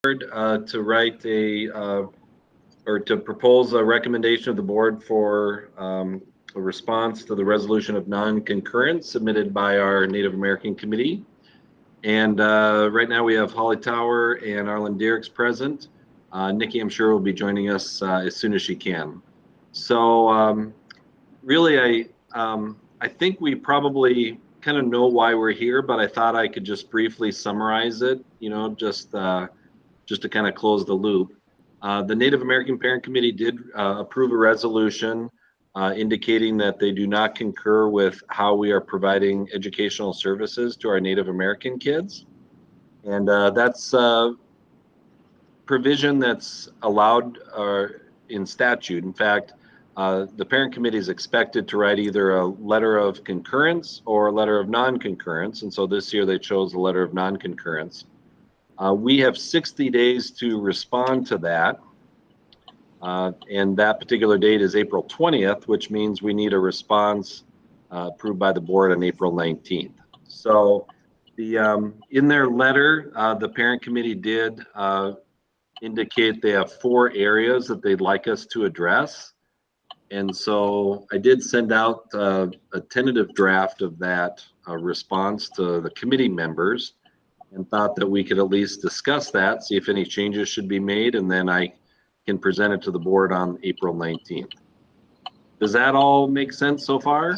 To write or to propose a recommendation of the board for a response to the resolution of non-concurrence submitted by our Native American committee. And right now we have Holly Tower and Arlen Derricks present. Nikki, I'm sure, will be joining us as soon as she can. So really, I think we probably kind of know why we're here, but I thought I could just briefly summarize it, just to kind of close the loop. The Native American Parent Committee did approve a resolution indicating that they do not concur with how we are providing educational services to our Native American kids. And that's provision that's allowed in statute. In fact, the parent committee is expected to write either a letter of concurrence or a letter of non-concurrence. And so this year they chose the letter of non-concurrence. We have 60 days to respond to that. And that particular date is April 20th, which means we need a response approved by the board on April 19th. So in their letter, the parent committee did indicate they have 4 areas that they'd like us to address. And so I did send out a tentative draft of that response to the committee members and thought that we could at least discuss that, see if any changes should be made, and then I can present it to the board on April 19th. Does that all make sense so far?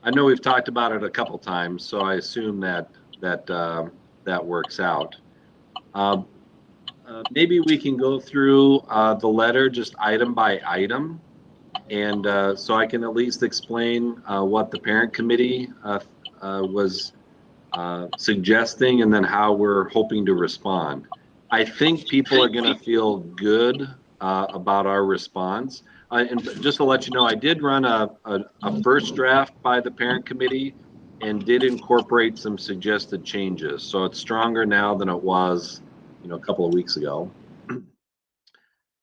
I know we've talked about it a couple times, so I assume that works out. Maybe we can go through the letter just item by item, and so I can at least explain what the parent committee was suggesting, and then how we're hoping to respond. I think people are going to feel good about our response. And just to let you know, I did run a first draft by the parent committee and did incorporate some suggested changes. So it's stronger now than it was, a couple of weeks ago.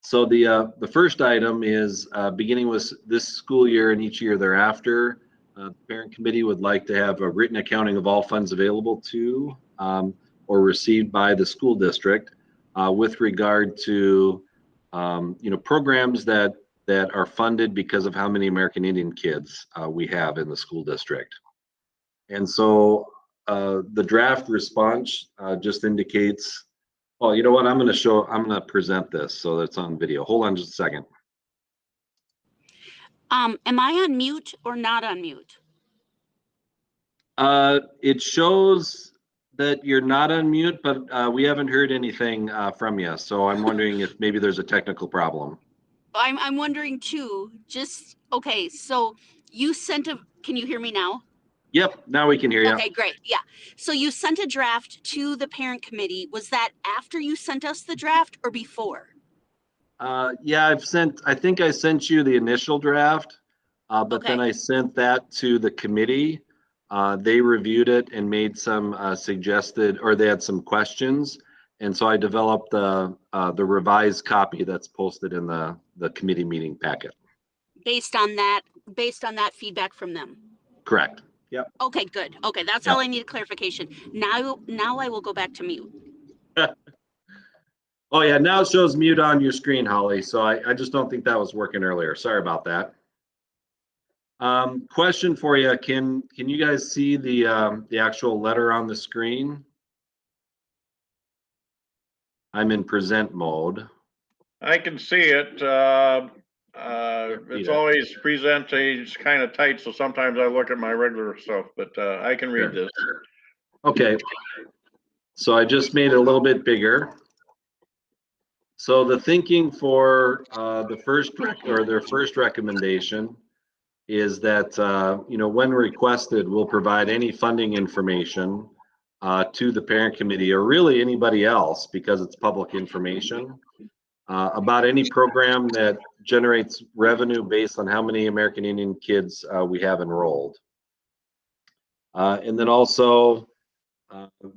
So the first item is beginning with this school year and each year thereafter, the parent committee would like to have a written accounting of all funds available to or received by the school district with regard to programs that are funded because of how many American Indian kids we have in the school district. And so the draft response just indicates, well, you know what, I'm going to present this so that it's on video. Hold on just a second. Am I on mute or not on mute? It shows that you're not on mute, but we haven't heard anything from you. So I'm wondering if maybe there's a technical problem. I'm wondering too. Okay, so you sent can you hear me now? Yep, now we can hear you. Okay, great. Yeah. So you sent a draft to the parent committee. Was that after you sent us the draft or before? Yeah, I think I sent you the initial draft, but Okay. Then I sent that to the committee. They reviewed it and made some they had some questions. And so I developed the revised copy that's posted in the committee meeting packet. Based on that feedback from them. Correct. Yep. Okay, good. Okay, that's all I need clarification. Now I will go back to mute. Oh yeah, now it shows mute on your screen, Holly. So I just don't think that was working earlier. Sorry about that. Question for you: Can you guys see the actual letter on the screen? I'm in present mode. I can see it. It's always present page kind of tight, so sometimes I look at my regular stuff, but I can read this. Okay. So I just made it a little bit bigger. So the thinking for their first recommendation is that when requested, we'll provide any funding information to the parent committee or really anybody else, because it's public information, about any program that generates revenue based on how many American Indian kids we have enrolled. And then also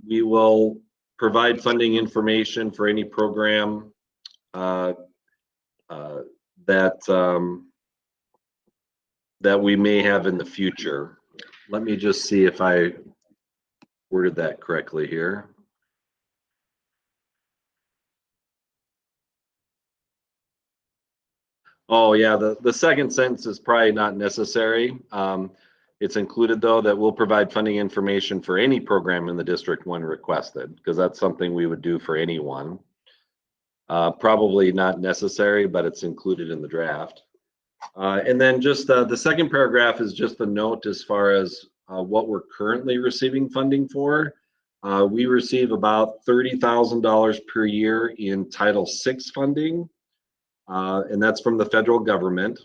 we will provide funding information for any program that that we may have in the future. Let me just see if I worded that correctly here. Oh, yeah, the second sentence is probably not necessary. It's included, though, that we'll provide funding information for any program in the district when requested, because that's something we would do for anyone. Probably not necessary, but it's included in the draft. And then just the second paragraph is just a note as far as what we're currently receiving funding for. We receive about $30,000 per year in Title VI funding, and that's from the federal government.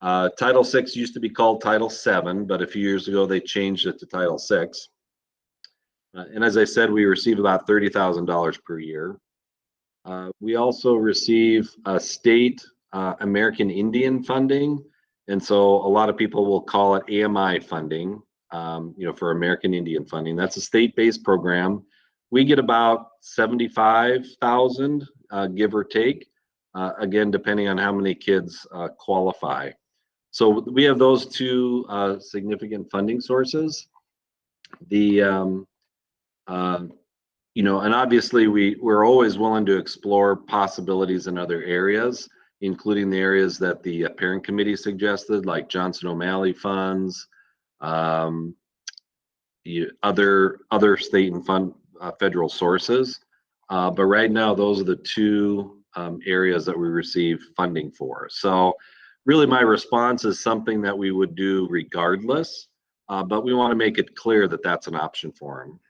Title VI used to be called Title VII, but a few years ago they changed it to Title VI. And as I said, we receive about $30,000 per year. We also receive state American Indian funding, and so a lot of people will call it AMI funding, for American Indian funding. That's a state-based program. We get about 75,000, give or take, again, depending on how many kids qualify. So we have those two significant funding sources. And obviously we're always willing to explore possibilities in other areas, including the areas that the parent committee suggested, like Johnson O'Malley funds, other state and federal sources. But right now, those are the two areas that we receive funding for. So really my response is something that we would do regardless, but we want to make it clear that that's an option for them.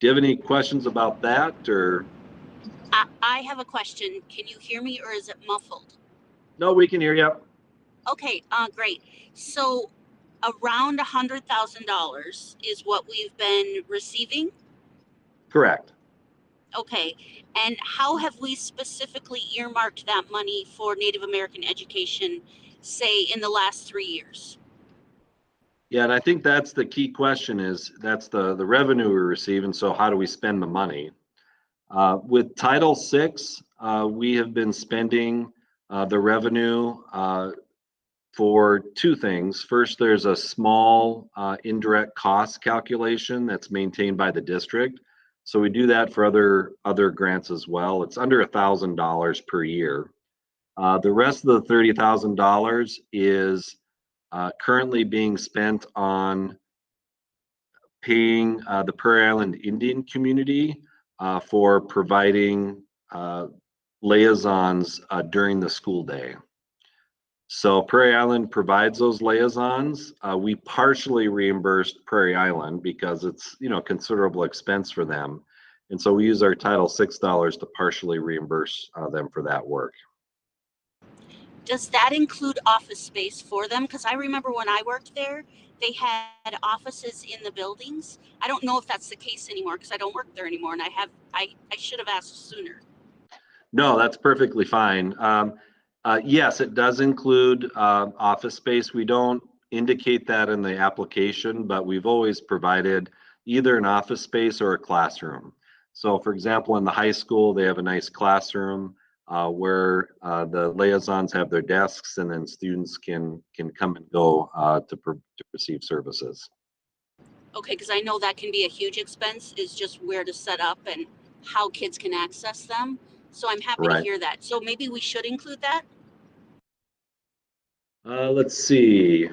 Do you have any questions about that, or? I have a question. Can you hear me, or is it muffled? No, we can hear you. Okay, great. So around $100,000 is what we've been receiving? Correct. Okay, and how have we specifically earmarked that money for Native American education, say, in the last 3 years? Yeah, and I think that's the key question is that's the revenue we receive, and so how do we spend the money? With Title VI, we have been spending the revenue for two things. First, there's a small indirect cost calculation that's maintained by the district. So we do that for other grants as well. It's under $1,000 per year. The rest of the $30,000 is currently being spent on paying the Prairie Island Indian community for providing liaisons during the school day. So Prairie Island provides those liaisons. We partially reimbursed Prairie Island because it's considerable expense for them, and so we use our Title VI dollars to partially reimburse them for that work. Does that include office space for them? Because I remember when I worked there, they had offices in the buildings. I don't know if that's the case anymore because I don't work there anymore, and I should have asked sooner. No, that's perfectly fine. Yes, it does include office space. We don't indicate that in the application, but we've always provided either an office space or a classroom. So for example, in the high school, they have a nice classroom where the liaisons have their desks, and then students can come and go to receive services. Okay, because I know that can be a huge expense, is just where to set up and how kids can access them. So I'm happy to Right. hear that. So maybe we should include that? Let's see.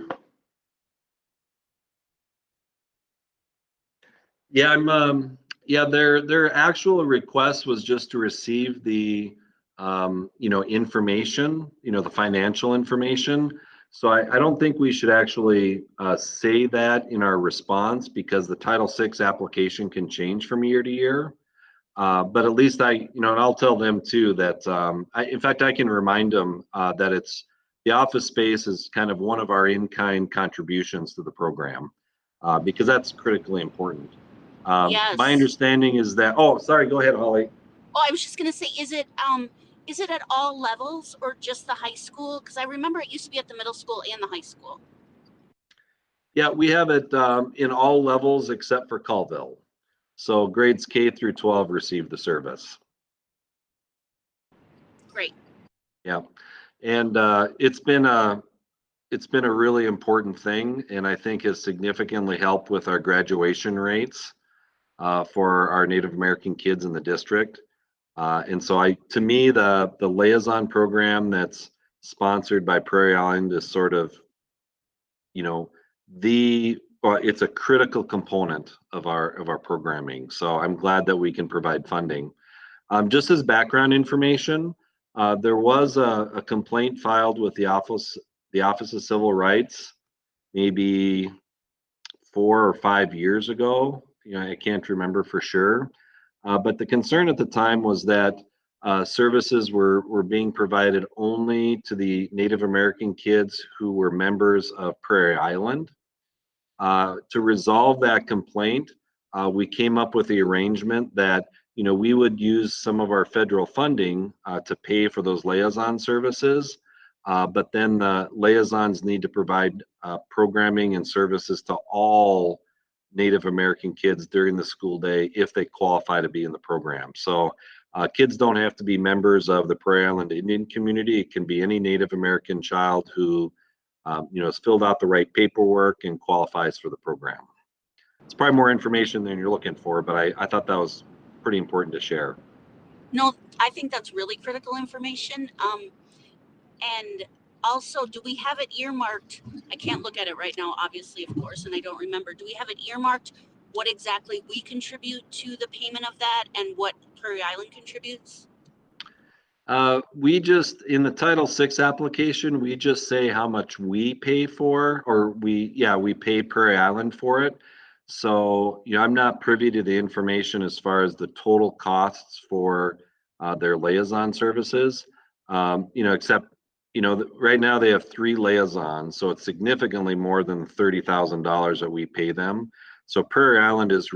Yeah, their actual request was just to receive the information, the financial information. So I don't think we should actually say that in our response, because the Title VI application can change from year to year. But at least and I'll tell them too that, in fact, I can remind them that the office space is kind of one of our in-kind contributions to the program, because that's critically important. Yes. My understanding is that, oh, sorry, go ahead, Holly. Oh, I was just gonna say, is it at all levels or just the high school? Because I remember it used to be at the middle school and the high school. Yeah, we have it in all levels except for Colville. So grades K through 12 receive the service. Great. Yeah, and it's been a it's been a really important thing, and I think has significantly helped with our graduation rates for our Native American kids in the district. And so to me, the liaison program that's sponsored by Prairie Island is sort of, you know, it's a critical component of our programming. So I'm glad that we can provide funding. Just as background information, there was a complaint filed with the Office of Civil Rights maybe 4 or 5 years ago. I can't remember for sure. But the concern at the time was that services were being provided only to the Native American kids who were members of Prairie Island. To resolve that complaint, we came up with the arrangement that we would use some of our federal funding to pay for those liaison services, but then the liaisons need to provide programming and services to all Native American kids during the school day if they qualify to be in the program. So kids don't have to be members of the Prairie Island Indian community. It can be any Native American child who has filled out the right paperwork and qualifies for the program. It's probably more information than you're looking for, but I thought that was pretty important to share. No, I think that's really critical information. And also, do we have it earmarked? I can't look at it right now, obviously, of course, and I don't remember. Do we have it earmarked what exactly we contribute to the payment of that and what Prairie Island contributes? We just, in the Title VI application, we just say how much we pay for, or we pay Prairie Island for it. So, I'm not privy to the information as far as the total costs for their liaison services, except, right now they have 3 liaisons, so it's significantly more than $30,000 that we pay them. So Prairie Island is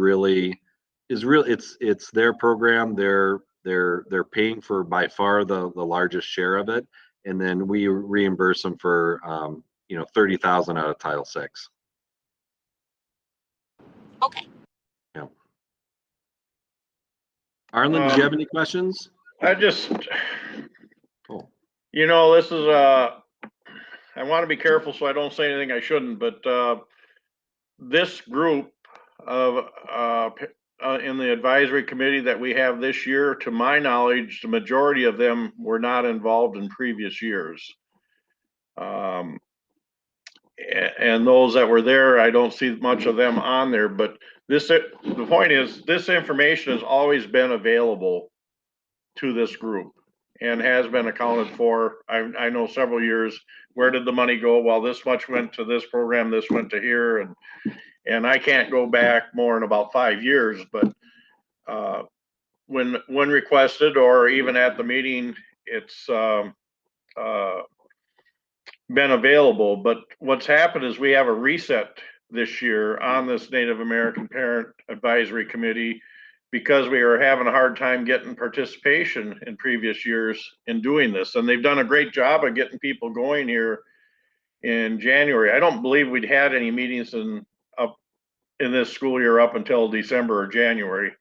it's their program. They're paying for by far the largest share of it, and then we reimburse them for $30,000 out of Title VI. Okay. Yeah. Arlen, do you have any questions? I just, Cool. this is I want to be careful so I don't say anything I shouldn't, but this group of in the advisory committee that we have this year, to my knowledge, the majority of them were not involved in previous years. And those that were there, I don't see much of them on there, but the point is, this information has always been available to this group and has been accounted for. I know several years, where did the money go? Well, this much went to this program, this went to here, and I can't go back more than about 5 years, but when requested or even at the meeting, it's been available. But what's happened is we have a reset this year on this Native American Parent Advisory Committee because we were having a hard time getting participation in previous years in doing this. And they've done a great job of getting people going here in January. I don't believe we'd had any meetings in this school year up until December or January.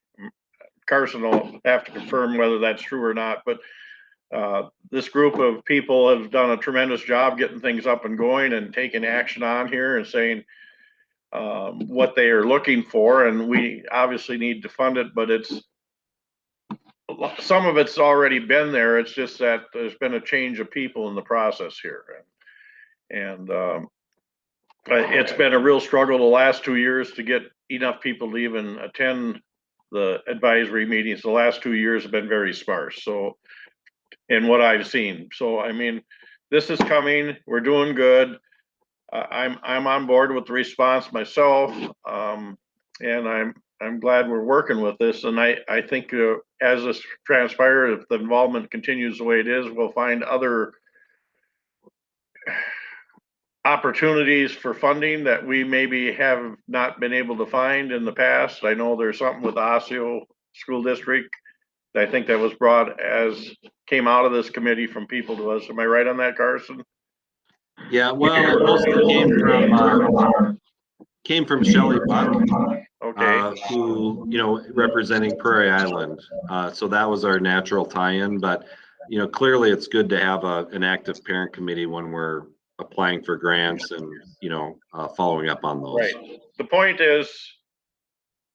Carson will have to confirm whether that's true or not, but this group of people have done a tremendous job getting things up and going and taking action on here and saying what they are looking for. And we obviously need to fund it, but some of it's already been there. It's just that there's been a change of people in the process here. And it's been a real struggle the last 2 years to get enough people to even attend the advisory meetings. The last 2 years have been very sparse. So, in what I've seen. So, I mean, this is coming. We're doing good. I'm on board with the response myself, and I'm glad we're working with this. And I think as this transpires, if the involvement continues the way it is, we'll find other opportunities for funding that we maybe have not been able to find in the past. I know there's something with Osseo School District. I think that was came out of this committee from people to us. Am I right on that, Carson? Yeah, well, it mostly came from Shelley Buck, Okay. who, representing Prairie Island. So that was our natural tie-in, but, clearly it's good to have an active parent committee when we're applying for grants and, following up on those. Right. The point is,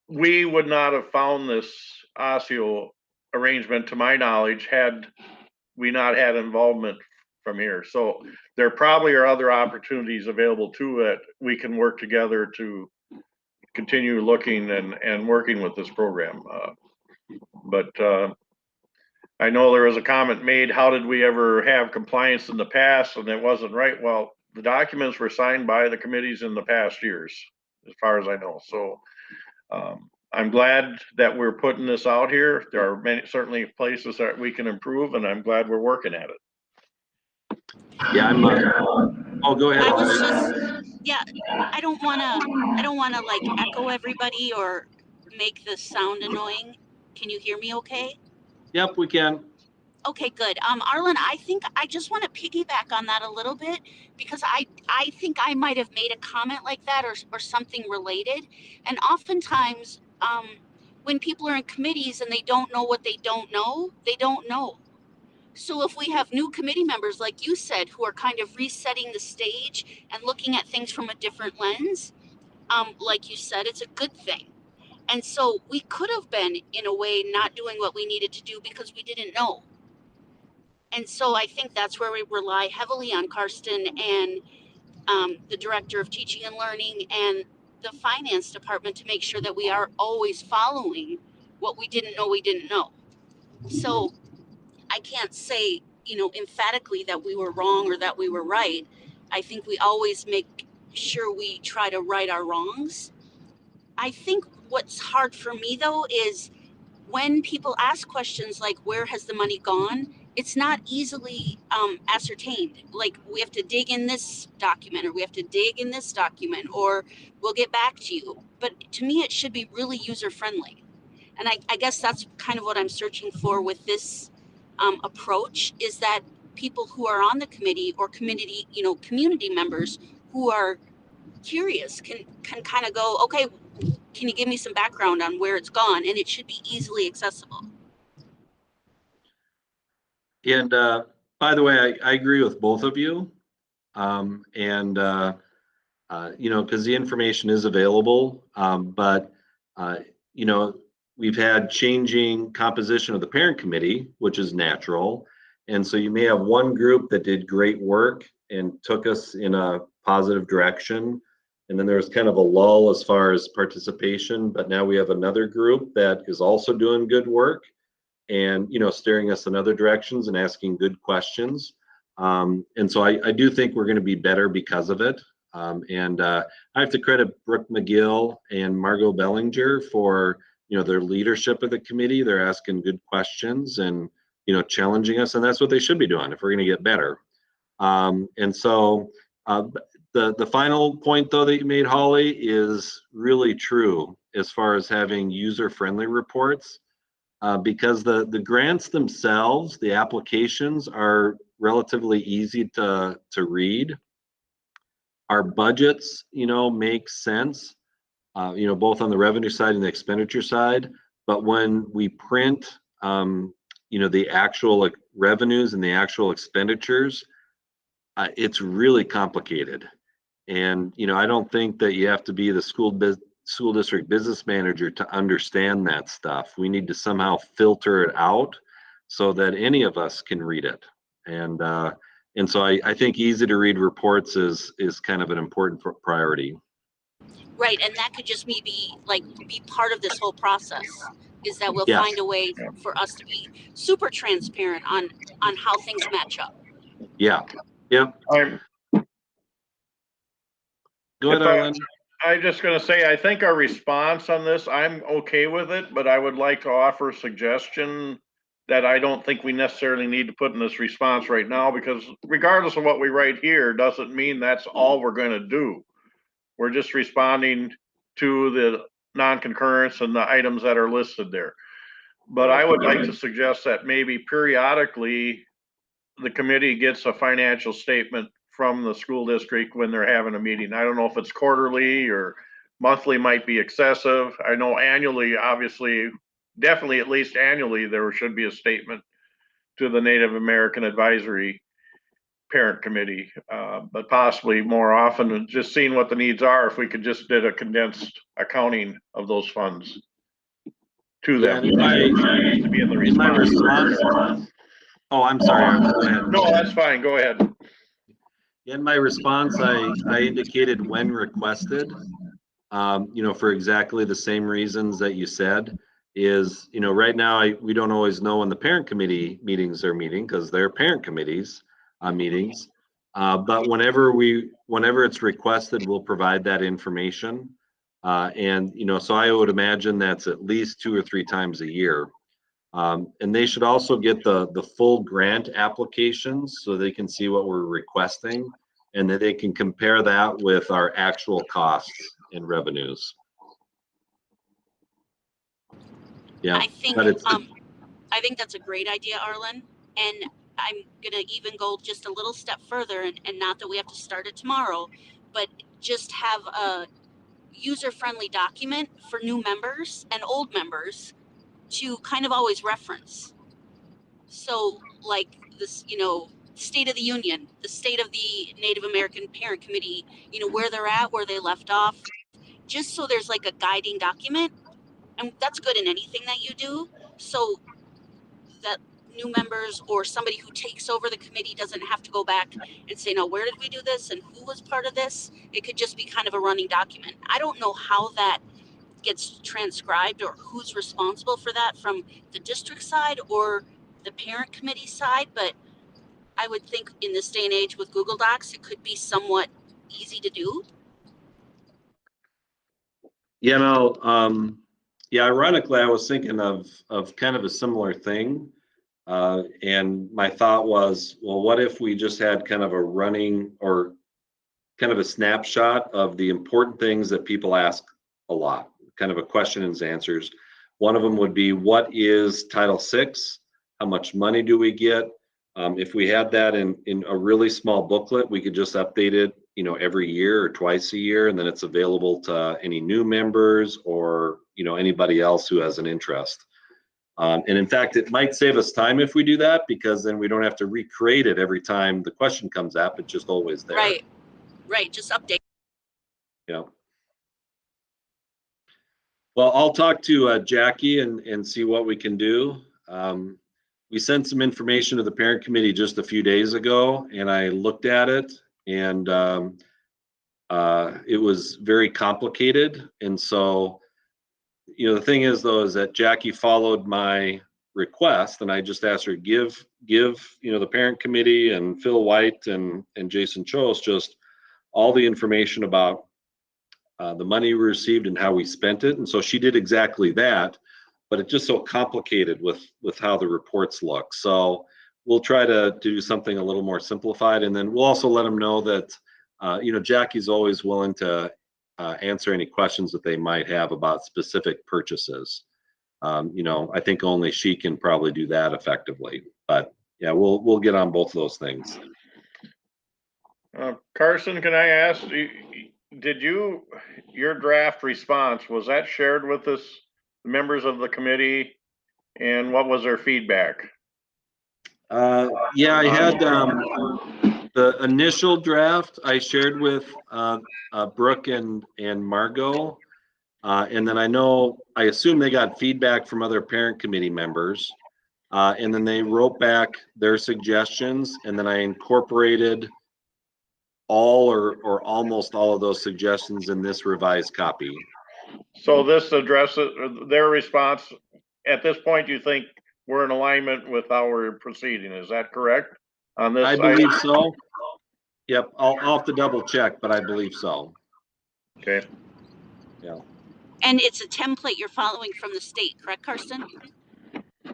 we would not have found this OSSEO arrangement, to my knowledge, had we not had involvement from here. So there probably are other opportunities available too that we can work together to continue looking and working with this program. But I know there was a comment made, how did we ever have compliance in the past? And it wasn't right. Well, the documents were signed by the committees in the past years, as far as I know. So I'm glad that we're putting this out here. There are certainly places that we can improve, and I'm glad we're working at it. Yeah, go ahead. I was just, I don't wanna like echo everybody or make this sound annoying. Can you hear me okay? Yep, we can. Okay, good. Arlen, I think I just want to piggyback on that a little bit because I think I might have made a comment like that or something related. And oftentimes, when people are in committees and they don't know what they don't know, they don't know. So if we have new committee members, like you said, who are kind of resetting the stage and looking at things from a different lens, like you said, it's a good thing. And so we could have been, in a way, not doing what we needed to do because we didn't know. And so I think that's where we rely heavily on Karsten and the director of teaching and learning and the finance department to make sure that we are always following what we didn't know we didn't know. So I can't say, emphatically that we were wrong or that we were right. I think we always make sure we try to right our wrongs. I think what's hard for me though is when people ask questions like, where has the money gone? It's not easily ascertained. Like, we have to dig in this document or we have to dig in this document or we'll get back to you. But to me, it should be really user friendly. And I guess that's kind of what I'm searching for with this approach, is that people who are on the committee or community members who are curious can kind of go, okay, can you give me some background on where it's gone? And it should be easily accessible. And by the way, I agree with both of you. Because the information is available, but we've had changing composition of the parent committee, which is natural. And so you may have one group that did great work and took us in a positive direction. And then there's kind of a lull as far as participation, but now we have another group that is also doing good work and, steering us in other directions and asking good questions. And so I do think we're going to be better because of it. I have to credit Brooke McGill and Margot Bellinger for, their leadership of the committee. They're asking good questions and, challenging us, and that's what they should be doing if we're going to get better. The final point, though, that you made, Holly, is really true as far as having user-friendly reports, because the grants themselves, the applications are relatively easy to read. Our budgets, make sense, both on the revenue side and the expenditure side. But when we print, the actual revenues and the actual expenditures, it's really complicated. And, I don't think that you have to be the school district business manager to understand that stuff. We need to somehow filter it out so that any of us can read it. And so I think easy to read reports is kind of an important priority. Right, and that could just be part of this whole process, is that we'll Yes. find a way for us to be super transparent on how things match up. Yeah. Yep. Go ahead, Arlen. I'm just going to say, I think our response on this, I'm okay with it, but I would like to offer a suggestion that I don't think we necessarily need to put in this response right now, because regardless of what we write here, doesn't mean that's all we're going to do. We're just responding to the non-concurrence and the items that are listed there. But I would like to suggest that maybe periodically the committee gets a financial statement from the school district when they're having a meeting. I don't know if it's quarterly or monthly, might be excessive. I know annually, obviously, definitely at least annually, there should be a statement to the Native American Advisory parent committee, but possibly more often, and just seeing what the needs are, if we could just did a condensed accounting of those funds to Yeah, them. and To be in the in my response. response, oh, I'm sorry, Arlen, go ahead. No, that's fine, go ahead. In my response, I indicated when requested, for exactly the same reasons that you said. Is, right now, we don't always know when the parent committee meetings are meeting because they're parent committees meetings. But whenever it's requested, we'll provide that information. And, so I would imagine that's at least 2 or 3 times a year. And they should also get the full grant applications so they can see what we're requesting and that they can compare that with our actual costs and revenues. Yeah, I think but it's I think that's a great idea, Arlen. And I'm gonna even go just a little step further, and not that we have to start it tomorrow, but just have a user-friendly document for new members and old members to kind of always reference. So like this, State of the Union, the State of the Native American Parent Committee, where they're at, where they left off, just so there's like a guiding document. And that's good in anything that you do. So that new members or somebody who takes over the committee doesn't have to go back and say, no, where did we do this and who was part of this? It could just be kind of a running document. I don't know how that gets transcribed or who's responsible for that from the district side or the parent committee side, but I would think in this day and age with Google Docs, it could be somewhat easy to do. Ironically, I was thinking of kind of a similar thing. And my thought was, well, what if we just had kind of a running or kind of a snapshot of the important things that people ask a lot, kind of a question and answers. One of them would be, what is Title VI? How much money do we get? If we had that in a really small booklet, we could just update it, every year or twice a year, and then it's available to any new members or, anybody else who has an interest. And in fact, it might save us time if we do that, because then we don't have to recreate it every time the question comes up. It's just always there. Right. Just update. Yeah. Well, I'll talk to Jackie and see what we can do. We sent some information to the parent committee just a few days ago, and I looked at it, and it was very complicated. And so, the thing is, though, is that Jackie followed my request, and I just asked her to give the parent committee and Phil White and Jason Chose just all the information about the money we received and how we spent it. And so she did exactly that, but it's just so complicated with how the reports look. So we'll try to do something a little more simplified, and then we'll also let them know that Jackie's always willing to answer any questions that they might have about specific purchases. I think only she can probably do that effectively. But yeah, we'll get on both of those things. Carson, can I ask, did your draft response, was that shared with us, members of the committee, and what was their feedback? I had the initial draft I shared with Brooke and Margot. And then I assume they got feedback from other parent committee members. And then they wrote back their suggestions, and then I incorporated all or almost all of those suggestions in this revised copy. So this addresses their response. At this point, you think we're in alignment with how we're proceeding? Is that correct on this? I believe so. Yep, I'll have to double check, but I believe so. Okay. Yeah. And it's a template you're following from the state, correct, Karsten?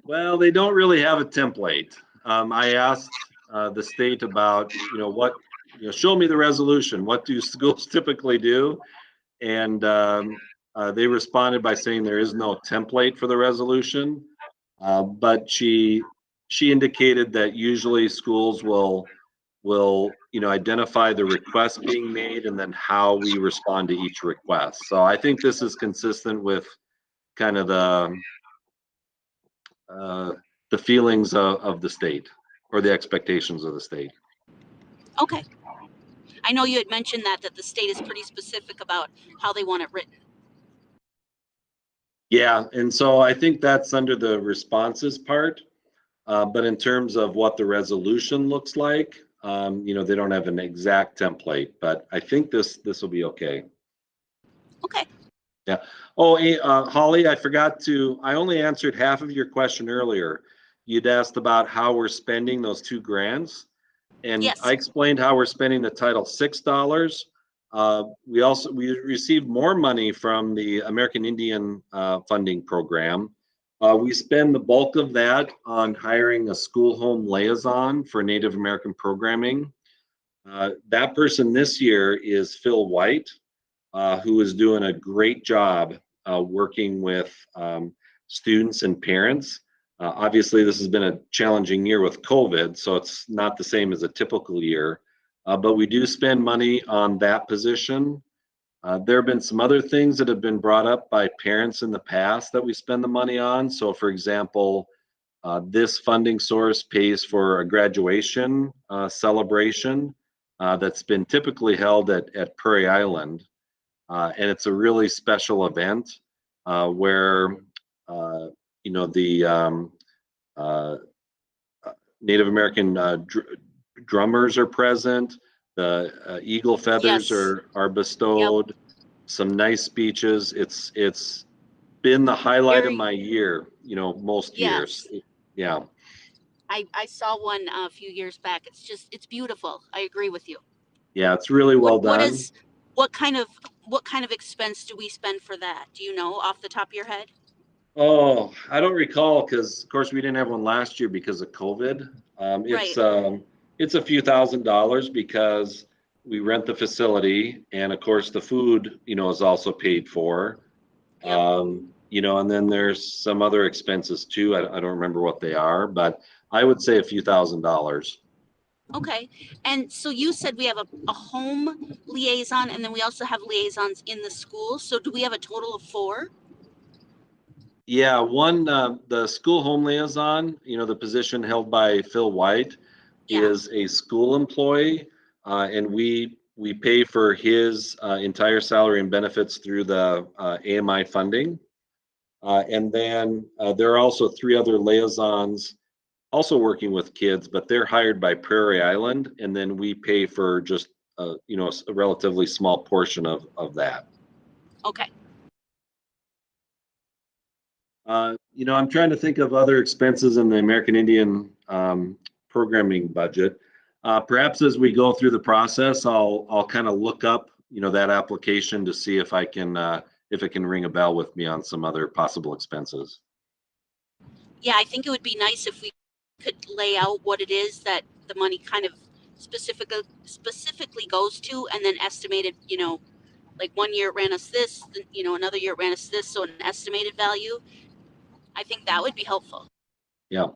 Well, they don't really have a template. I asked the state about, what, show me the resolution. What do schools typically do? And they responded by saying there is no template for the resolution. But she indicated that usually schools will identify the request being made and then how we respond to each request. So I think this is consistent with kind of the feelings of the state or the expectations of the state. Okay. I know you had mentioned that the state is pretty specific about how they want it written. Yeah, and so I think that's under the responses part. But in terms of what the resolution looks like, they don't have an exact template, but I think this will be okay. Okay. Yeah. Oh, hey, Holly, I only answered half of your question earlier. You'd asked about how we're spending those 2 grants. And Yes. I explained how we're spending the Title VI dollars. We received more money from the American Indian funding program. We spend the bulk of that on hiring a school home liaison for Native American programming. That person this year is Phil White, who is doing a great job working with students and parents. Obviously, this has been a challenging year with COVID, so it's not the same as a typical year. But we do spend money on that position. There have been some other things that have been brought up by parents in the past that we spend the money on. So, for example, this funding source pays for a graduation celebration that's been typically held at Prairie Island. And it's a really special event where the uh, Native American drummers are present. The eagle feathers Yes. are bestowed. Some nice speeches. It's been the highlight of my year. Most years. Yes. Yeah. I saw one a few years back. It's beautiful. I agree with you. Yeah, it's really well done. What kind of expense do we spend for that? Do you know off the top of your head? Oh, I don't recall because, of course, we didn't have one last year because of COVID. It's a few $1,000s because we rent the facility, and of course, the food, is also paid for. Yep. And then there's some other expenses too. I don't remember what they are, but I would say a few $1,000s. Okay. And so you said we have a home liaison, and then we also have liaisons in the school. So do we have a total of 4? Yeah, one, the school home liaison, the position held by Phil White, Yeah. is a school employee, and we pay for his entire salary and benefits through the AMI funding. And then there are also 3 other liaisons also working with kids, but they're hired by Prairie Island, and then we pay for just a relatively small portion of that. Okay. I'm trying to think of other expenses in the American Indian programming budget. Perhaps as we go through the process, I'll kind of look up, that application to see if it can ring a bell with me on some other possible expenses. Yeah, I think it would be nice if we could lay out what it is that the money kind of specifically goes to, and then estimated, like one year it ran us this, another year it ran us this, so an estimated value. I think that would be helpful. Yeah.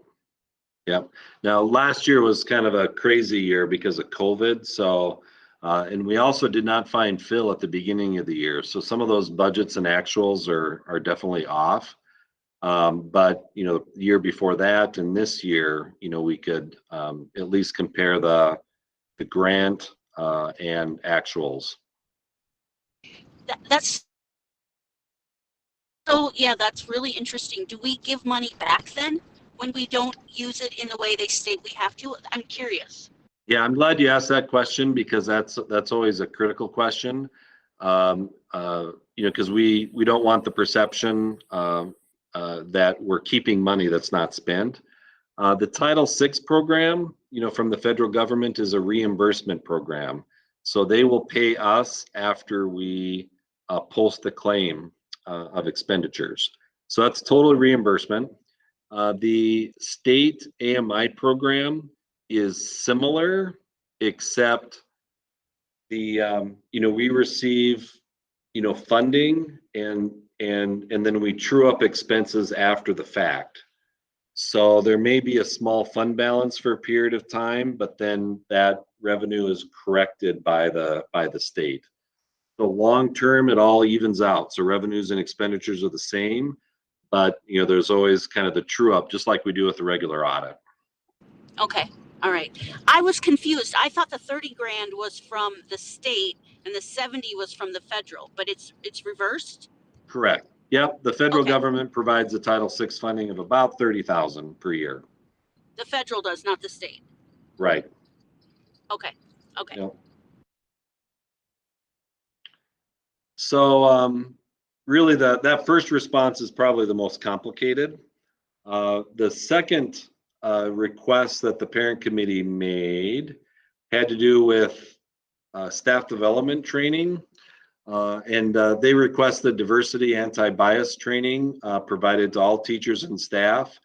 Now, last year was kind of a crazy year because of COVID. So, and we also did not find Phil at the beginning of the year. So some of those budgets and actuals are definitely off. But, the year before that and this year, we could at least compare the grant and actuals. That's really interesting. Do we give money back then when we don't use it in the way they state we have to? I'm curious. Yeah, I'm glad you asked that question because that's always a critical question. Because we don't want the perception that we're keeping money that's not spent. The Title VI program, from the federal government is a reimbursement program. So they will pay us after we post the claim of expenditures. So that's total reimbursement. The state AMI program is similar, except we receive, funding and then we true up expenses after the fact. So there may be a small fund balance for a period of time, but then that revenue is corrected by the state. So long term, it all evens out. So revenues and expenditures are the same, but there's always kind of the true up, just like we do with the regular audit. Okay. All right. I was confused. I thought the 30 grand was from the state and the 70 was from the federal, but it's reversed. Correct. Yep, the federal Okay. government provides a Title VI funding of about $30,000 per year. The federal does, not the state. Right. Okay. Okay. Yep. So really that first response is probably the most complicated. The second request that the parent committee made had to do with staff development training. And they requested diversity anti-bias training provided to all teachers and staff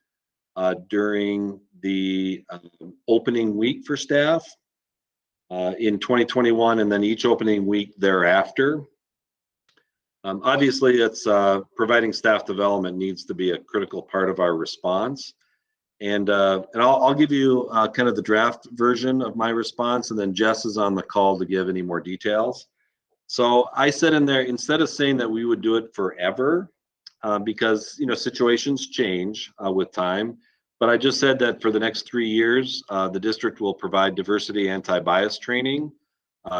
during the opening week for staff in 2021, and then each opening week thereafter. Obviously, it's providing staff development needs to be a critical part of our response. And I'll give you kind of the draft version of my response, and then Jess is on the call to give any more details. So I said in there, instead of saying that we would do it forever, because situations change with time, but I just said that for the next 3 years, the district will provide diversity anti-bias training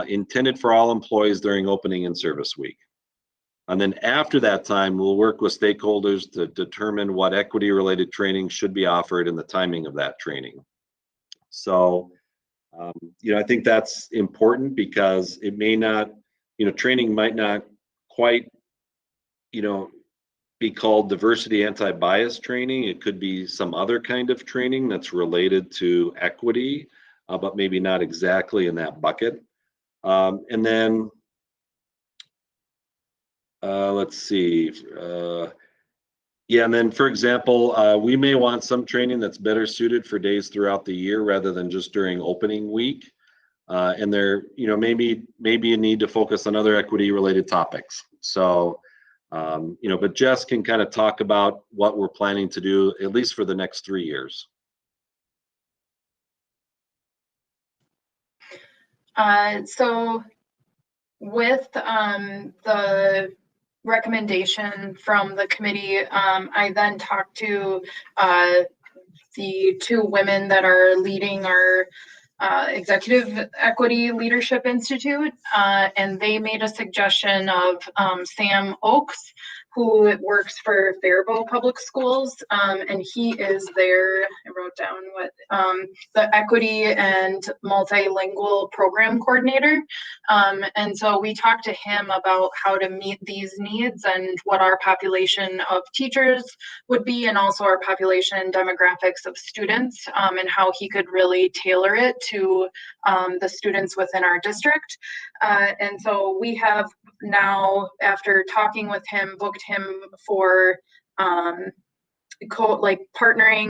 intended for all employees during opening and service week. And then after that time, we'll work with stakeholders to determine what equity-related training should be offered and the timing of that training. So, I think that's important because it may not, training might not quite, be called diversity anti-bias training. It could be some other kind of training that's related to equity, but maybe not exactly in that bucket. And then, let's see. Yeah, and then for example, we may want some training that's better suited for days throughout the year rather than just during opening week. And there, maybe you need to focus on other equity-related topics. So, but Jess can kind of talk about what we're planning to do, at least for the next 3 years. So with the recommendation from the committee, I then talked to the 2 women that are leading our Executive Equity Leadership Institute, and they made a suggestion of Sam Oakes, who works for Faribault Public Schools, and he is their, I wrote down what, the Equity and Multilingual Program Coordinator. And so we talked to him about how to meet these needs and what our population of teachers would be, and also our population demographics of students, and how he could really tailor it to the students within our district. And so we have now, after talking with him, booked him for partnering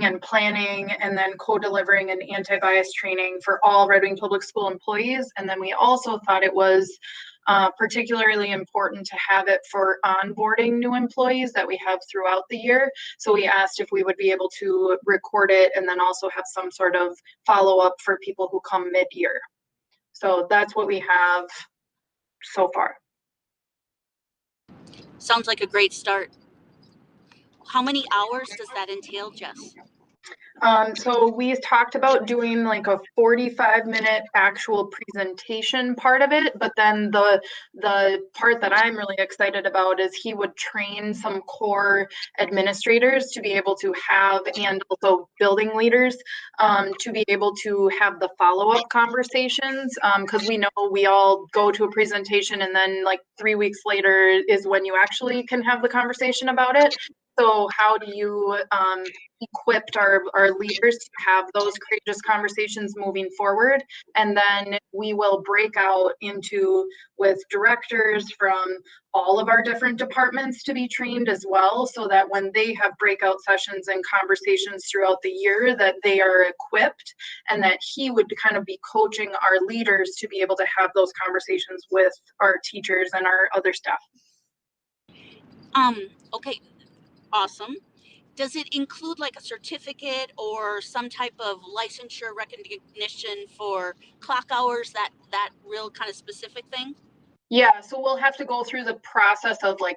and planning, and then co-delivering an anti-bias training for all Red Wing Public School employees. And then we also thought it was particularly important to have it for onboarding new employees that we have throughout the year. So we asked if we would be able to record it and then also have some sort of follow-up for people who come mid-year. So that's what we have so far. Sounds like a great start. How many hours does that entail, Jess? So we talked about doing like a 45-minute actual presentation part of it, but then the part that I'm really excited about is he would train some core administrators to be able to have, and also building leaders, to be able to have the follow-up conversations, because we know we all go to a presentation and then like 3 weeks later is when you actually can have the conversation about it. So how do you equip our leaders to have those courageous conversations moving forward? And then we will break out with directors from all of our different departments to be trained as well, so that when they have breakout sessions and conversations throughout the year, that they are equipped, and that he would kind of be coaching our leaders to be able to have those conversations with our teachers and our other staff. Okay. Awesome. Does it include like a certificate or some type of licensure recognition for clock hours, that real kind of specific thing? Yeah, so we'll have to go through the process of like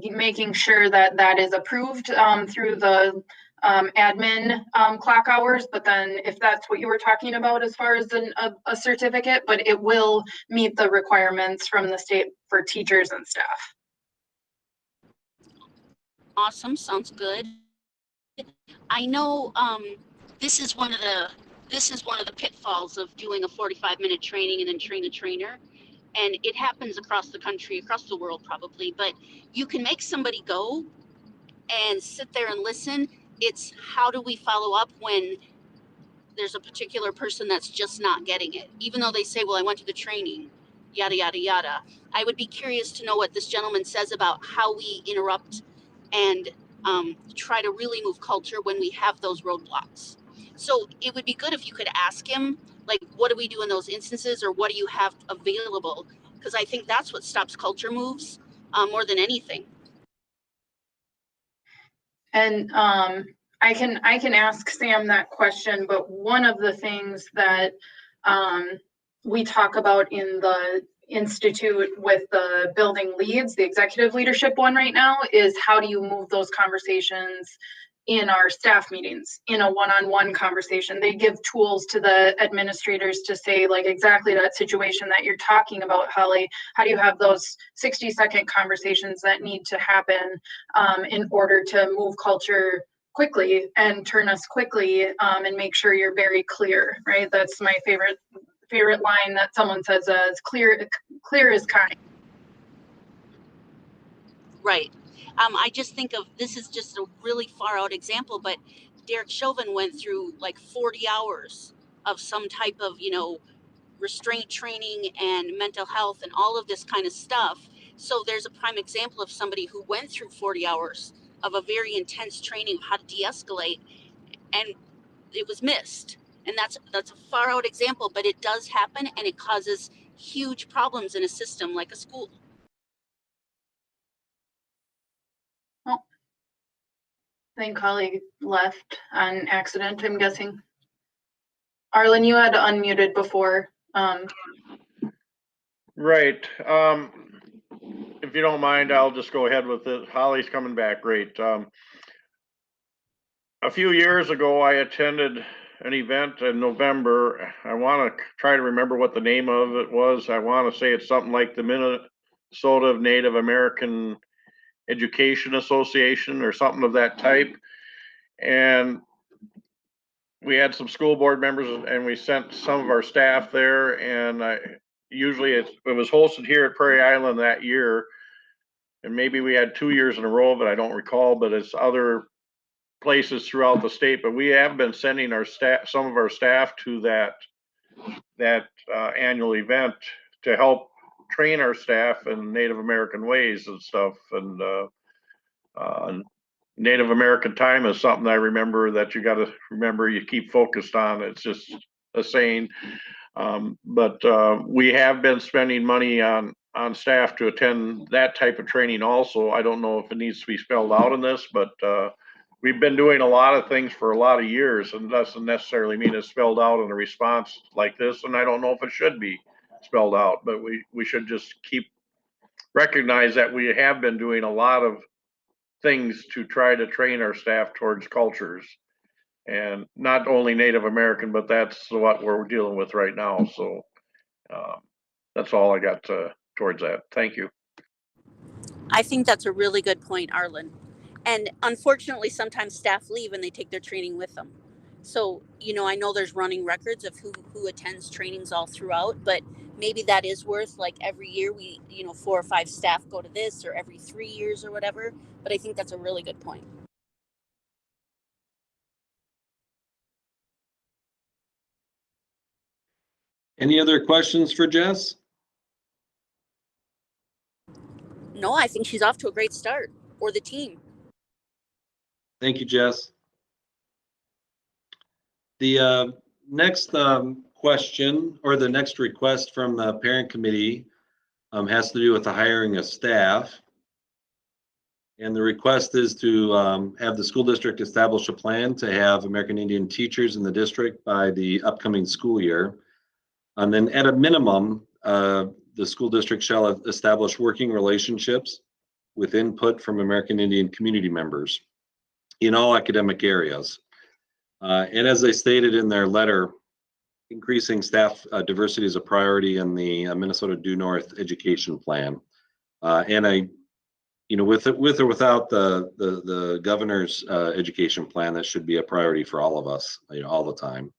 making sure that that is approved through the admin clock hours, but then if that's what you were talking about as far as a certificate, but it will meet the requirements from the state for teachers and staff. Awesome, sounds good. I know this is one of the pitfalls of doing a 45-minute training and then train a trainer. And it happens across the country, across the world probably, but you can make somebody go and sit there and listen. It's how do we follow up when there's a particular person that's just not getting it, even though they say, well, I went to the training, yada, yada, yada. I would be curious to know what this gentleman says about how we interrupt and try to really move culture when we have those roadblocks. So it would be good if you could ask him, like, what do we do in those instances, or what do you have available? Because I think that's what stops culture moves more than anything. And I can ask Sam that question, but one of the things that we talk about in the institute with the building leads, the executive leadership one right now, is how do you move those conversations in our staff meetings, in a one-on-one conversation. They give tools to the administrators to say, like, exactly that situation that you're talking about, Holly. How do you have those 60-second conversations that need to happen in order to move culture quickly and turn us quickly and make sure you're very clear, right? That's my favorite line that someone says, is clear is kind. Right. I just think of, this is just a really far out example, but Derek Chauvin went through like 40 hours of some type of, restraint training and mental health and all of this kind of stuff. So there's a prime example of somebody who went through 40 hours of a very intense training of how to de-escalate, and it was missed. And that's a far out example, but it does happen, and it causes huge problems in a system like a school. I think Holly left on accident, I'm guessing. Arlen, you had unmuted before. Right. If you don't mind, I'll just go ahead with it. Holly's coming back. Great. A few years ago, I attended an event in November. I want to try to remember what the name of it was. I want to say it's something like the Minnesota Native American Education Association or something of that type. And we had some school board members and we sent some of our staff there, and usually it was hosted here at Prairie Island that year. And maybe we had 2 years in a row, but I don't recall, but it's other places throughout the state. But we have been sending our staff, some of our staff, to that annual event to help train our staff in Native American ways and stuff. And Native American time is something I remember that you got to remember, you keep focused on. It's just a saying. But we have been spending money on staff to attend that type of training also. I don't know if it needs to be spelled out in this, but we've been doing a lot of things for a lot of years, and doesn't necessarily mean it's spelled out in a response like this. And I don't know if it should be spelled out, but we should just recognize that we have been doing a lot of things to try to train our staff towards cultures, and not only Native American, but that's what we're dealing with right now. So that's all I got towards that. Thank you. I think that's a really good point, Arlen. And unfortunately, sometimes staff leave and they take their training with them. So, I know there's running records of who attends trainings all throughout, but maybe that is worth, like, every year we, 4 or 5 staff go to this, or every 3 years or whatever. But I think that's a really good point. Any other questions for Jess? No, I think she's off to a great start, or the team. Thank you, Jess. The next question, or the next request from the parent committee has to do with the hiring of staff. And the request is to have the school district establish a plan to have American Indian teachers in the district by the upcoming school year. And then at a minimum, the school district shall establish working relationships with input from American Indian community members. in all academic areas. And as they stated in their letter, increasing staff diversity is a priority in the Minnesota Due North Education Plan. And with or without the governor's education plan, that should be a priority for all of us, all the time.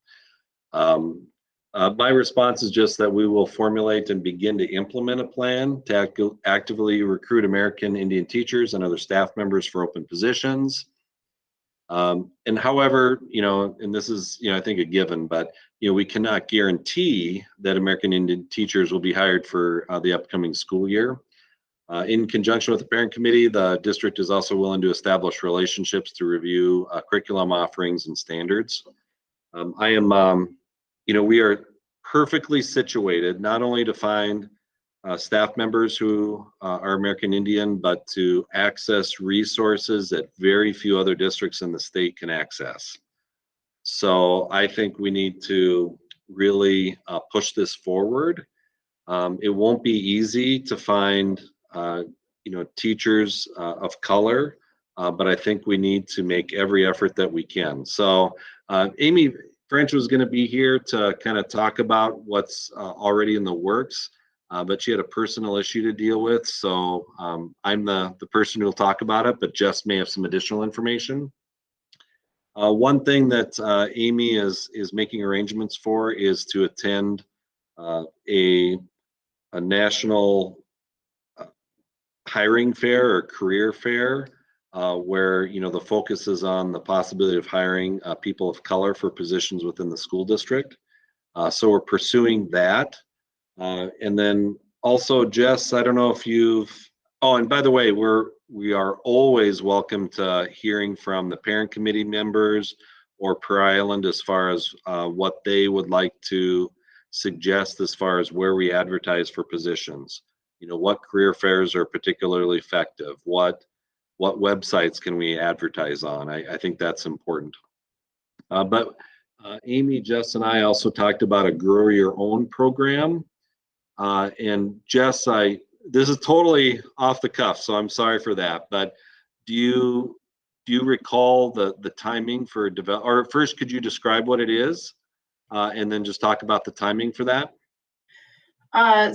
My response is just that we will formulate and begin to implement a plan to actively recruit American Indian teachers and other staff members for open positions. And however, and this is, I think a given, but, we cannot guarantee that American Indian teachers will be hired for the upcoming school year. In conjunction with the parent committee, the district is also willing to establish relationships to review curriculum offerings and standards. We are perfectly situated not only to find staff members who are American Indian, but to access resources that very few other districts in the state can access. So I think we need to really push this forward. It won't be easy to find, teachers of color, but I think we need to make every effort that we can. So Amy French was going to be here to kind of talk about what's already in the works, but she had a personal issue to deal with. So I'm the person who will talk about it, but Jess may have some additional information. One thing that Amy is making arrangements for is to attend a national hiring fair or career fair, where the focus is on the possibility of hiring people of color for positions within the school district. So we're pursuing that. And then also, Jess, I don't know if and by the way, we are always welcome to hearing from the parent committee members or Per Island as far as what they would like to suggest as far as where we advertise for positions. What career fairs are particularly effective? What websites can we advertise on? I think that's important. But Amy, Jess, and I also talked about a Grow Your Own program. And Jess, this is totally off the cuff, so I'm sorry for that. But do you recall the timing for or first, could you describe what it is, and then just talk about the timing for that?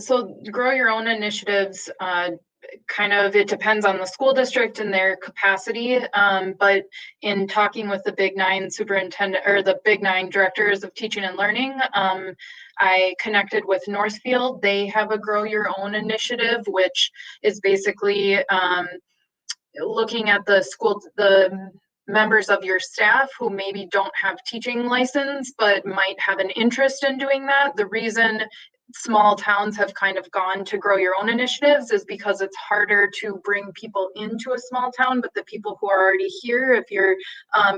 So Grow Your Own initiatives, it depends on the school district and their capacity. But in talking with the Big Nine superintendent or the Big Nine directors of teaching and learning, I connected with Northfield. They have a Grow Your Own initiative, which is basically looking at the members of your staff who maybe don't have teaching license, but might have an interest in doing that. The reason small towns have kind of gone to Grow Your Own initiatives is because it's harder to bring people into a small town, but the people who are already here, if you're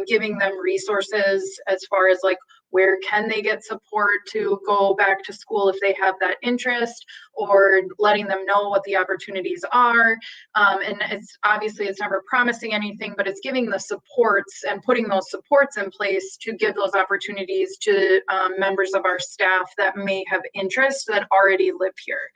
giving them resources as far as like where can they get support to go back to school if they have that interest, or letting them know what the opportunities are. And it's never promising anything, but it's giving the supports and putting those supports in place to give those opportunities to members of our staff that may have interest that already live here.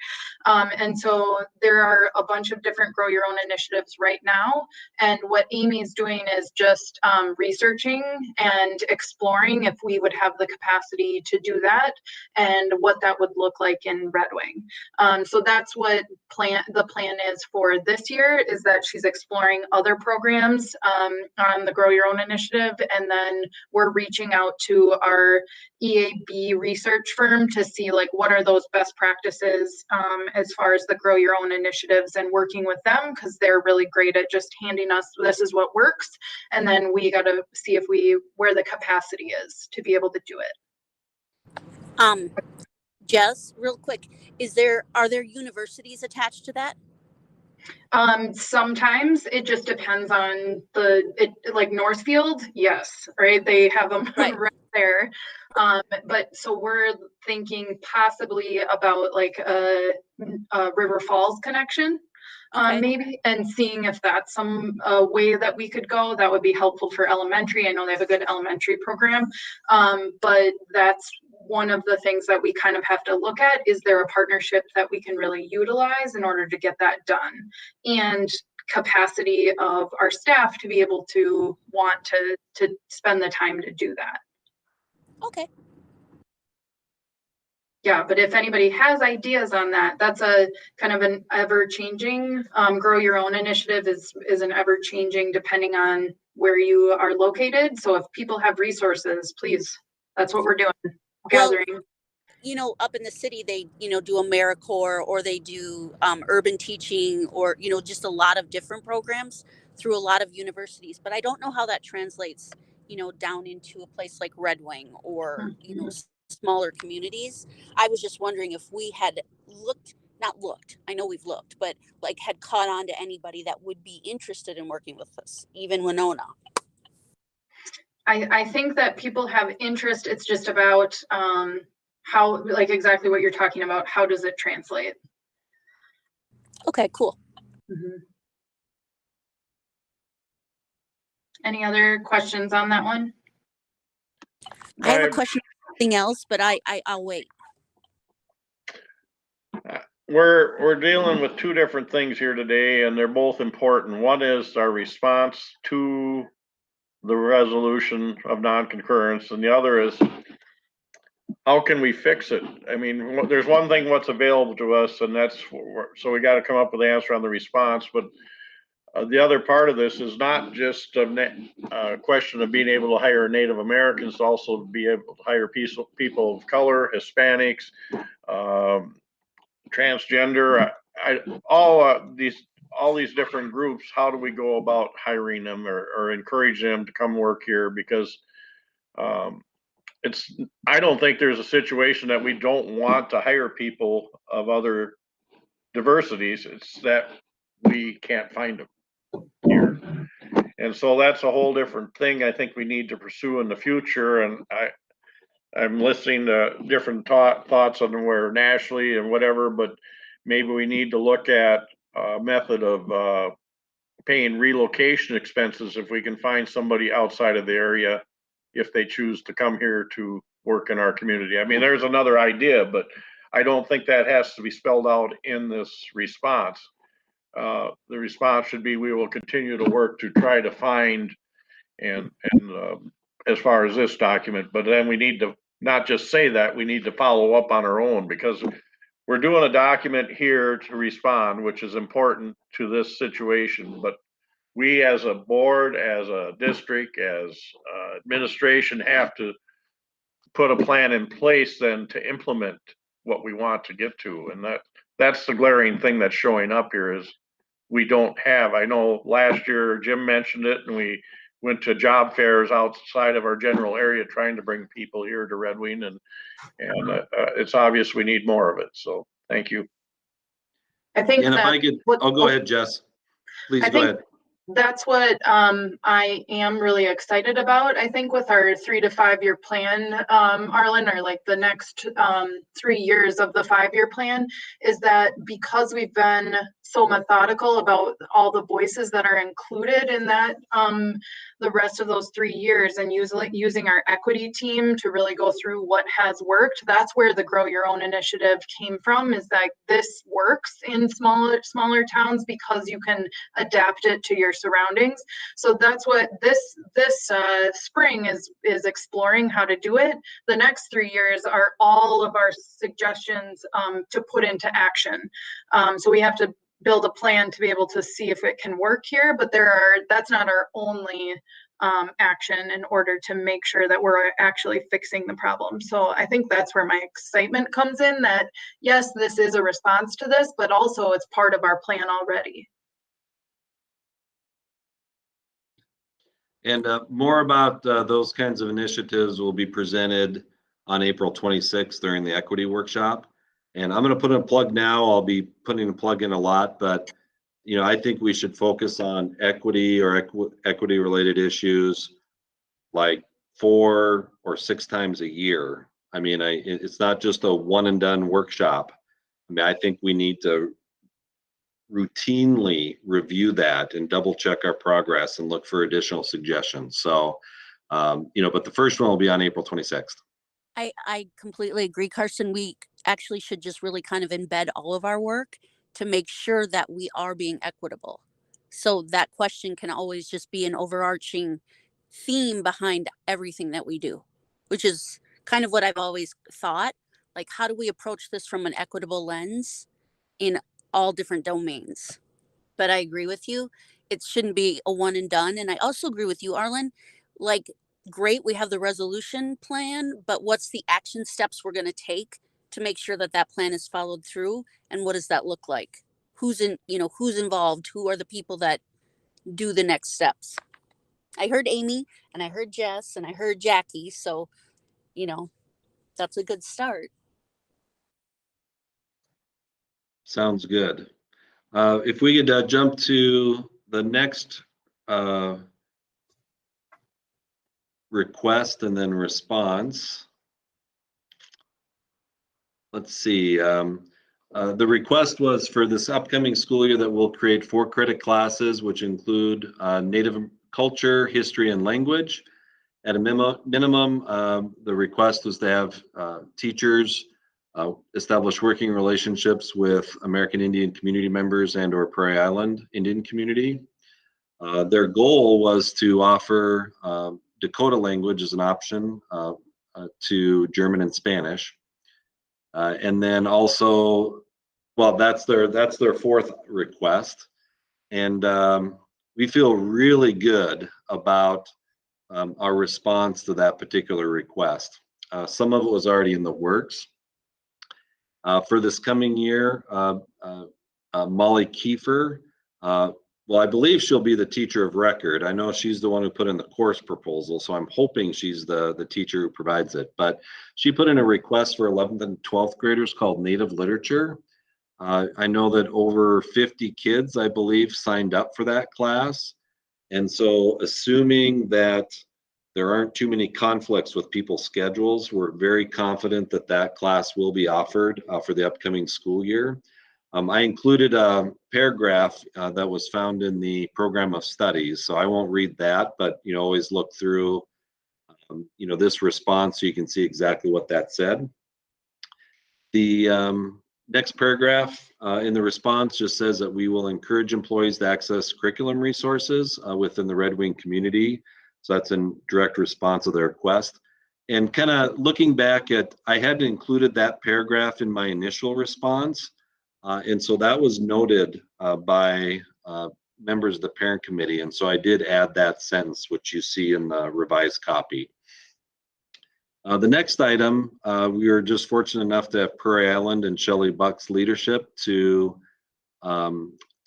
And so there are a bunch of different Grow Your Own initiatives right now. And what Amy's doing is just researching and exploring if we would have the capacity to do that and what that would look like in Red Wing. So that's what the plan is for this year, is that she's exploring other programs on the Grow Your Own initiative. And then we're reaching out to our EAB research firm to see like what are those best practices as far as the Grow Your Own initiatives, and working with them because they're really great at just handing us this is what works, and then we got to see if where the capacity is to be able to do it. Jess, real quick, are there universities attached to that? Sometimes it just depends on like Northfield, yes, right? They have them right there. But so we're thinking possibly about like a River Falls connection. Maybe, and seeing if that's some way that we could go that would be helpful for elementary. I know they have a good elementary program, but that's one of the things that we kind of have to look at. Is there a partnership that we can really utilize in order to get that done? And capacity of our staff to be able to want to spend the time to do that. Okay. Yeah, but if anybody has ideas on that, that's a kind of an ever-changing, grow your own initiative is an ever-changing depending on where you are located. So if people have resources, please, that's what we're doing, gathering. You know, up in the city, they, you know, do AmeriCorps, or they do urban teaching, or, you know, just a lot of different programs through a lot of universities. But I don't know how that translates, you know, down into a place like Red Wing or, you know, smaller communities. I was just wondering if we had not looked, I know we've looked, but like had caught on to anybody that would be interested in working with us, even Winona. I think that people have interest. It's just about how, like exactly what you're talking about. How does it translate? Okay, cool. Any other questions on that one? I have a question on something else, but I'll wait. We're dealing with two different things here today, and they're both important. One is our response to the resolution of non-concurrence, and the other is how can we fix it? I mean, there's one thing what's available to us, and that's so we got to come up with an answer on the response. But the other part of this is not just a question of being able to hire Native Americans, also be able to hire people of color, Hispanics, transgender, all these different groups. How do we go about hiring them or encourage them to come work here? Because I don't think there's a situation that we don't want to hire people of other diversities. It's that we can't find them here. And so that's a whole different thing I think we need to pursue in the future. And I'm listening to different thoughts on where nationally and whatever, but maybe we need to look at a method of paying relocation expenses if we can find somebody outside of the area, if they choose to come here to work in our community. I mean, there's another idea, but I don't think that has to be spelled out in this response. The response should be, we will continue to work to try to find and as far as this document, but then we need to not just say that, we need to follow up on our own, because we're doing a document here to respond, which is important to this situation, but we as a board, as a district, as administration have to put a plan in place then to implement what we want to get to. And that's the glaring thing that's showing up here is we don't have. I know last year Jim mentioned it, and we went to job fairs outside of our general area trying to bring people here to Red Wing, and it's obvious we need more of it. So thank you. I think And if that I could, go ahead, Jess. Please go ahead. That's what I am really excited about. I think with our 3 to 5 year plan, Arlen, or like the next 3 years of the 5-year plan, is that because we've been so methodical about all the voices that are included in that, the rest of those 3 years, and using our equity team to really go through what has worked. That's where the Grow Your Own initiative came from, is that this works in smaller towns because you can adapt it to your surroundings. So that's what this spring is exploring how to do it. The next 3 years are all of our suggestions to put into action. So we have to build a plan to be able to see if it can work here, but that's not our only action in order to make sure that we're actually fixing the problem. So I think that's where my excitement comes in, that yes, this is a response to this, but also it's part of our plan already. And more about those kinds of initiatives will be presented on April 26th during the equity workshop. And I'm going to put in a plug now. I'll be putting a plug in a lot, but I think we should focus on equity or equity related issues like 4 or 6 times a year. I mean, it's not just a one and done workshop. I mean, I think we need to routinely review that and double check our progress and look for additional suggestions. So, but the first one will be on April 26th. I completely agree, Carson. We actually should just really kind of embed all of our work to make sure that we are being equitable. So that question can always just be an overarching theme behind everything that we do, which is kind of what I've always thought. Like, how do we approach this from an equitable lens in all different domains? But I agree with you. It shouldn't be a one and done. And I also agree with you, Arlen. Like, great, we have the resolution plan, but what's the action steps we're going to take to make sure that that plan is followed through? And what does that look like? Who's who's involved? Who are the people that do the next steps? I heard Amy and I heard Jess and I heard Jackie. So, that's a good start. Sounds good. If we could jump to the next request and then response. Let's see. The request was for this upcoming school year that we'll create 4 credit classes, which include Native culture, history, and language. At a minimum, the request was to have teachers establish working relationships with American Indian community members and or Prairie Island Indian community. Their goal was to offer Dakota language as an option to German and Spanish. And then also, well, that's their 4th request. And we feel really good about our response to that particular request. Some of it was already in the works. For this coming year, Molly Kiefer, well, I believe she'll be the teacher of record. I know she's the one who put in the course proposal, so I'm hoping she's the teacher who provides it. But she put in a request for 11th and 12th graders called Native Literature. I know that over 50 kids, I believe, signed up for that class. And so assuming that there aren't too many conflicts with people's schedules, we're very confident that that class will be offered for the upcoming school year. I included a paragraph that was found in the program of studies, so I won't read that, but always look through this response so you can see exactly what that said. The next paragraph in the response just says that we will encourage employees to access curriculum resources within the Red Wing community. So that's in direct response to their request. And kind of looking back at, I hadn't included that paragraph in my initial response. And so that was noted by members of the parent committee. And so I did add that sentence, which you see in the revised copy. The next item, we were just fortunate enough to have Prairie Island and Shelley Buck's leadership to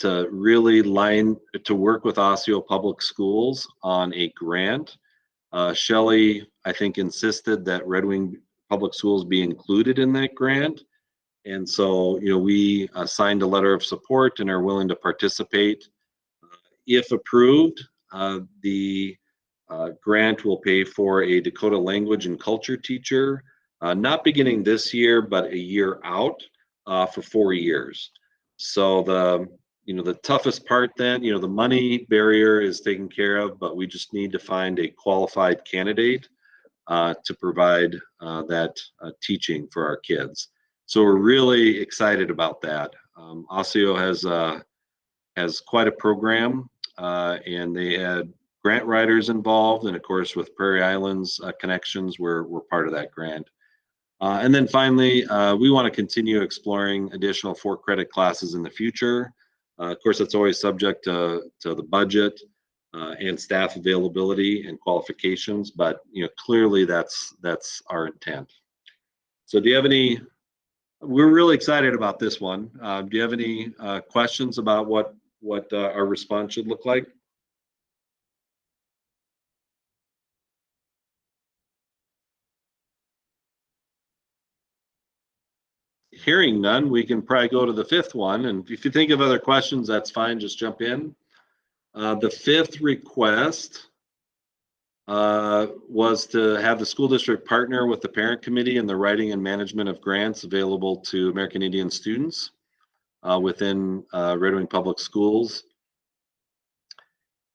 really work with Osseo Public Schools on a grant. Shelley, I think, insisted that Red Wing Public Schools be included in that grant. And so, we signed a letter of support and are willing to participate. If approved, the grant will pay for a Dakota language and culture teacher, not beginning this year, but a year out for 4 years. So the toughest part then, the money barrier is taken care of, but we just need to find a qualified candidate to provide that teaching for our kids. So we're really excited about that. Osseo has quite a program, and they had grant writers involved, and of course with Prairie Islands connections, we're part of that grant. And then finally, we want to continue exploring additional 4 credit classes in the future. Of course, it's always subject to the budget and staff availability and qualifications, but clearly that's our intent. So do you have any? We're really excited about this one. Do you have any questions about what our response should look like? Hearing none, we can probably go to the 5th one. And if you think of other questions, that's fine. Just jump in. The 5th request was to have the school district partner with the parent committee in the writing and management of grants available to American Indian students within Red Wing Public Schools.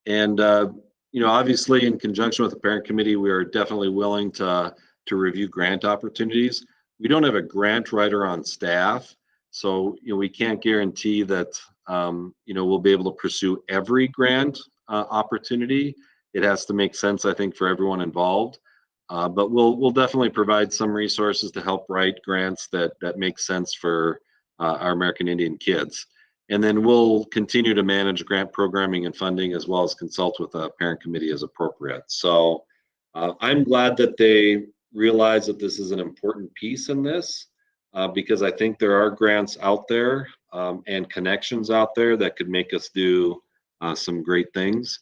And obviously, in conjunction with the parent committee, we are definitely willing to review grant opportunities. We don't have a grant writer on staff, so we can't guarantee that we'll be able to pursue every grant opportunity. It has to make sense, I think, for everyone involved. But we'll definitely provide some resources to help write grants that make sense for our American Indian kids. And then we'll continue to manage grant programming and funding, as well as consult with a parent committee as appropriate. So I'm glad that they realize that this is an important piece in this, because I think there are grants out there and connections out there that could make us do some great things.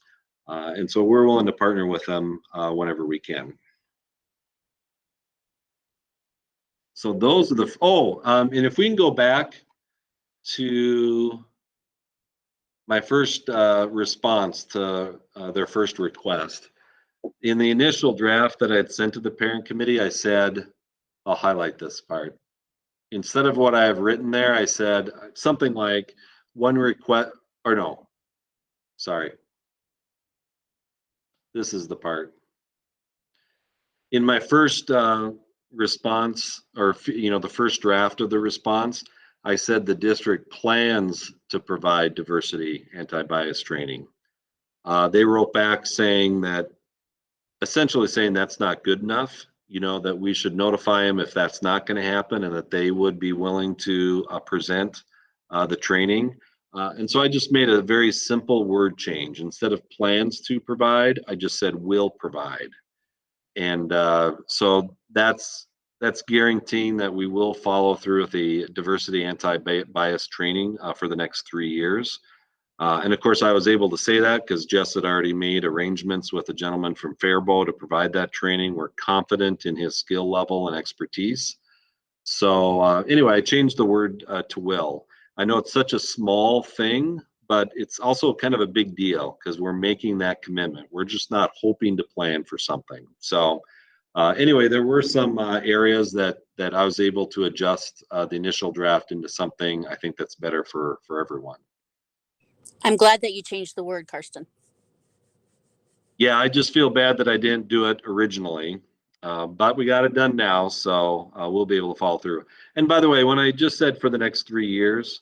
And so we're willing to partner with them whenever we can. So those are the, and if we can go back to my first response to their first request. In the initial draft that I had sent to the parent committee, I said, I'll highlight this part. Instead of what I have written there, I said something like one request, or no, sorry. This is the part. In my first response, or the first draft of the response, I said the district plans to provide diversity anti-bias training. They wrote back saying that, essentially saying that's not good enough, that we should notify them if that's not going to happen, and that they would be willing to present the training. And so I just made a very simple word change. Instead of plans to provide, I just said will provide. And so that's guaranteeing that we will follow through with the diversity anti-bias training for the next 3 years. And of course, I was able to say that because Jess had already made arrangements with a gentleman from Faribault to provide that training. We're confident in his skill level and expertise. So anyway, I changed the word to will. I know it's such a small thing, but it's also kind of a big deal because we're making that commitment. We're just not hoping to plan for something. So anyway, there were some areas that I was able to adjust the initial draft into something I think that's better for everyone. I'm glad that you changed the word, Karsten. Yeah, I just feel bad that I didn't do it originally, but we got it done now, so we'll be able to follow through. And by the way, when I just said for the next 3 years,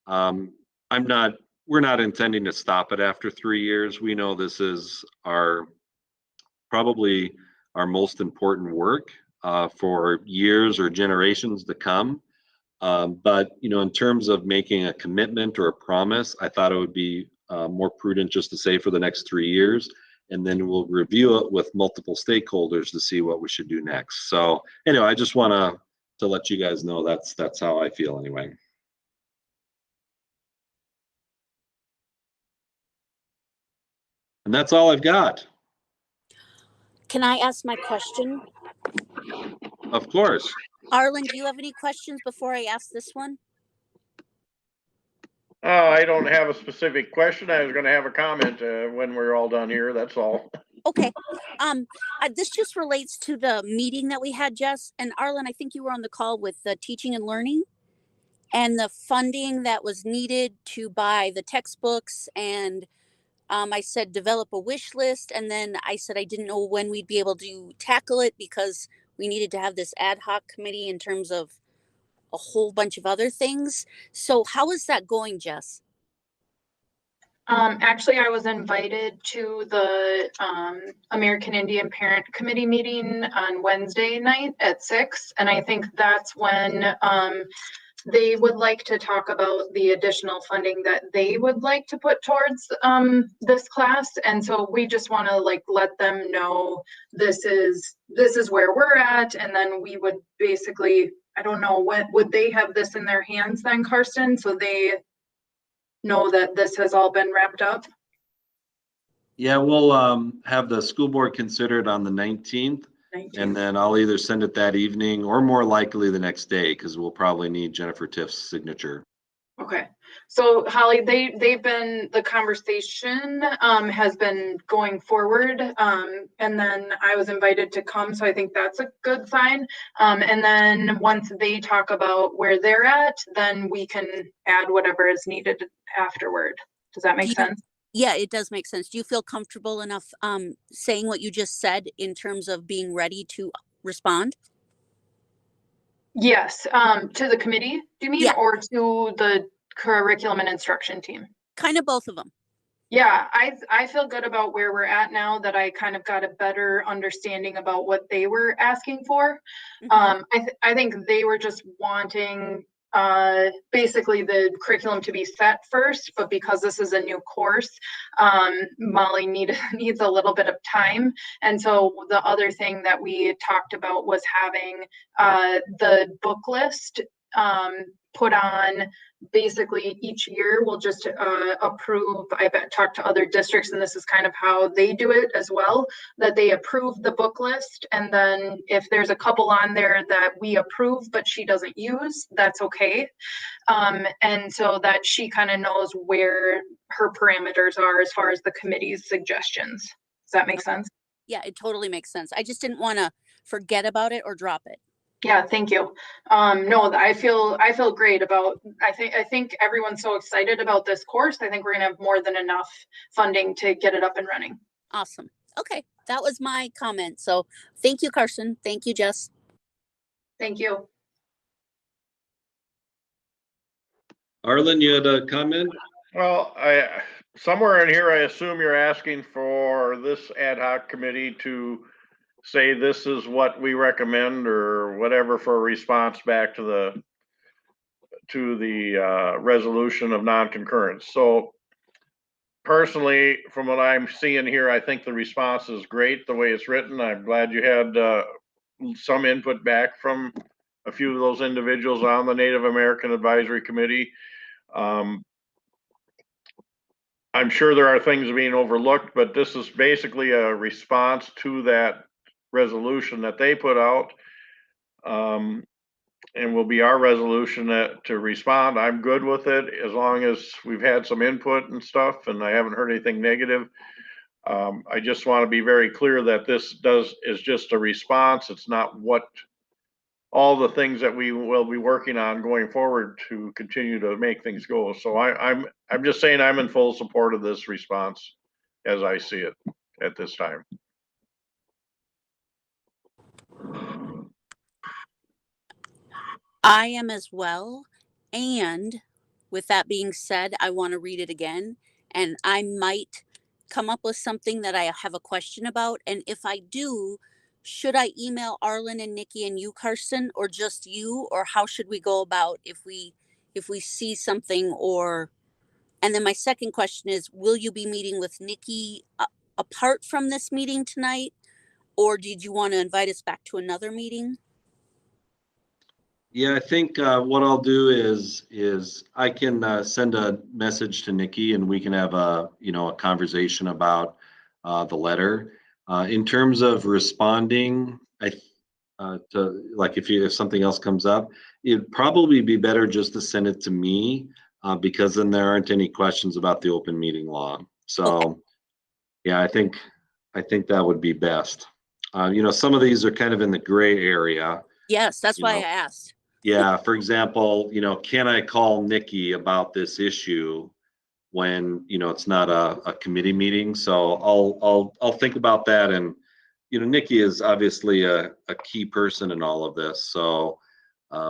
we're not intending to stop it after 3 years. We know this is probably our most important work for years or generations to come. But in terms of making a commitment or a promise, I thought it would be more prudent just to say for the next 3 years, and then we'll review it with multiple stakeholders to see what we should do next. So anyway, I just want to let you guys know that's how I feel anyway. And that's all I've got. Can I ask my question? Of course. Arlen, do you have any questions before I ask this one? I don't have a specific question. I was going to have a comment when we're all done here. That's all. Okay. This just relates to the meeting that we had, Jess. And Arlen, I think you were on the call with the teaching and learning and the funding that was needed to buy the textbooks. And I said, develop a wish list. And then I said, I didn't know when we'd be able to tackle it because we needed to have this ad hoc committee in terms of a whole bunch of other things. So how is that going, Jess? Actually, I was invited to the American Indian Parent Committee meeting on Wednesday night at 6. And I think that's when they would like to talk about the additional funding that they would like to put towards this class. And so we just want to let them know this is where we're at. And then we would basically, I don't know, when would they have this in their hands then, Karsten? So they know that this has all been wrapped up? Yeah, we'll have the school board considered on the 19th. And then I'll either send it that evening or more likely the next day, because we'll probably need Jennifer Tiff's signature. Okay. So Holly, the conversation has been going forward. And then I was invited to come. So I think that's a good sign. And then once they talk about where they're at, then we can add whatever is needed afterward. Does that make sense? Yeah, it does make sense. Do you feel comfortable enough saying what you just said in terms of being ready to respond? Yes. To the committee, do you mean, yeah. Or to the curriculum and instruction team. Kind of both of them. Yeah, I feel good about where we're at now that I kind of got a better understanding about what they were asking for. Mhm. I think they were just wanting basically the curriculum to be set first, but because this is a new course, Molly needs a little bit of time. And so the other thing that we talked about was having the book list put on. Basically each year we'll just approve. I've talked to other districts and this is kind of how they do it as well, that they approve the book list, and then if there's a couple on there that we approve but she doesn't use, that's okay. And so that she kind of knows where her parameters are as far as the committee's suggestions. Does that make sense? Yeah, it totally makes sense. I just didn't want to forget about it or drop it. Yeah, thank you. No, I feel great about, I think everyone's so excited about this course. I think we're gonna have more than enough funding to get it up and running. Awesome. Okay, that was my comment. So thank you, Carson. Thank you, Jess. Thank you. Arlen, you had a comment? Well, somewhere in here, I assume you're asking for this ad hoc committee to say this is what we recommend or whatever for a response back to the resolution of non-concurrence. So personally, from what I'm seeing here, I think the response is great the way it's written. I'm glad you had some input back from a few of those individuals on the Native American Advisory Committee. I'm sure there are things being overlooked, but this is basically a response to that resolution that they put out. And will be our resolution to respond. I'm good with it as long as we've had some input and stuff and I haven't heard anything negative. I just want to be very clear that this is just a response. It's not what all the things that we will be working on going forward to continue to make things go. So I'm just saying I'm in full support of this response as I see it at this time. I am as well. And with that being said, I want to read it again. And I might come up with something that I have a question about. And if I do, should I email Arlen and Nikki and you, Carson, or just you? Or how should we go about if we see something? Or and then my second question is, will you be meeting with Nikki apart from this meeting tonight? Or did you want to invite us back to another meeting? Yeah, I think what I'll do is I can send a message to Nikki and we can have a conversation about the letter. In terms of responding, to like if something else comes up, it'd probably be better just to send it to me because then there aren't any questions about the open meeting law. So yeah, I think that would be best. Some of these are kind of in the gray area. Yes, that's You why know. I asked. Yeah, for example, can I call Nikki about this issue when, it's not a committee meeting? So I'll think about that. And, Nikki is obviously a key person in all of this. So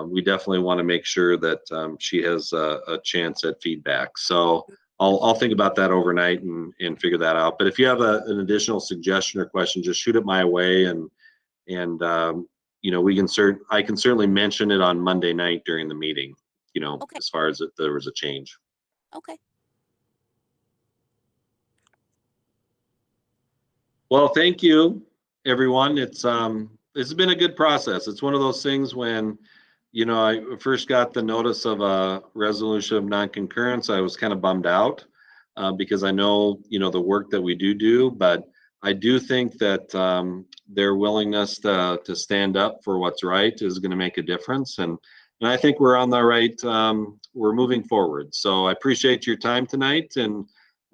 we definitely want to make sure that she has a chance at feedback. So I'll think about that overnight and figure that out. But if you have an additional suggestion or question, just shoot it my way and I can certainly mention it on Monday night during the meeting, Okay. as far as if there was a change. Okay. Well, thank you, everyone. It's been a good process. It's one of those things when, I first got the notice of a resolution of non-concurrence, I was kind of bummed out because I know, the work that we do, but I do think that their willingness to stand up for what's right is going to make a difference. And I think we're on the right, we're moving forward. So I appreciate your time tonight and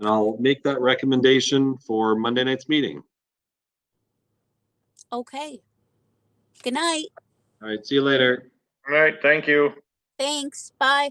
I'll make that recommendation for Monday night's meeting. Okay. Good night. All right, see you later. All right, thank you. Thanks. Bye.